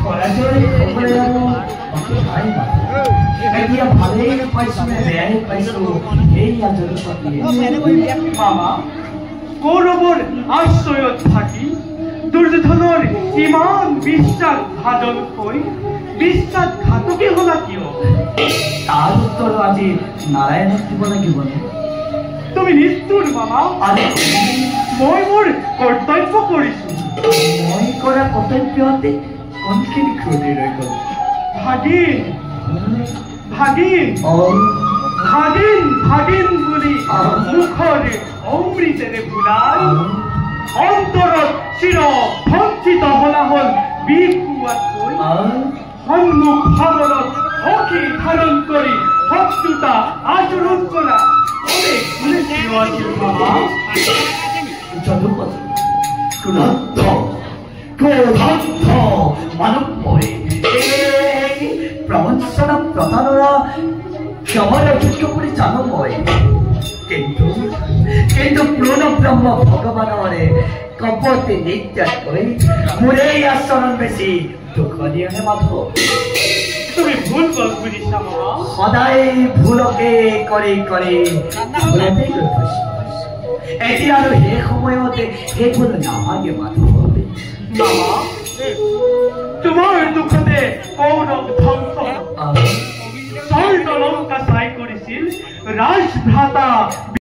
পৰাজয় হ'বলৈ আৰু নাই এতিয়া ভালেই পাইছো নে বেয়াই পাইছো এইয়া জনপতিয়ে মামা কৌৰৱৰ আশ্ৰয়ত থাকি দুৰ্যোধনৰ ইমান বিশ্বাসভাজন হৈ বিশ্বাসঘাতকী হলা কিয়? তাৰ উত্তৰ আজি নাৰায়ণক দিব লাগিবনে? তুমি নিষ্ঠুৰ মামা। মই মোৰ কৰ্তব্য কৰিছো। মই কৰা কৰ্তব্যতে কোনখিনি ক্ৰোধী ৰৈ গ'ল? ভাগিন ভাগিন ভাগিন ভাগিন বুলি মুখৰে অমৃতেৰে ভুলাই অন্তৰত চিৰ ভঞ্চিত হলা হল বিষ খোৱাতকৈ সন্মুখ ভাৱনত সখী ধাৰণ কৰি শত্ৰুতা আচৰণ কৰা যদুপতি ক্ৰোধ ক্ৰোধান্ধ মানৱ মই প্ৰবঞ্চনা প্ৰতাৰণা ক্ষমাৰ অযোগ্য বুলি জানো মই কিন্তু পূৰ্ণ ব্ৰহ্ম ভগৱানৰে কপতি নিত্যাতকৈ মোৰে আচৰণ বেছি দুখনীয়াহে মাথো তুমি ভুল বুজিছা মামা। সদায় ভুলকে কৰি কৰি ভুলতে গৈ ফচিছো এতিয়া আৰু সেই সময়তে সেই ভুল নাভাগে মাথো মামা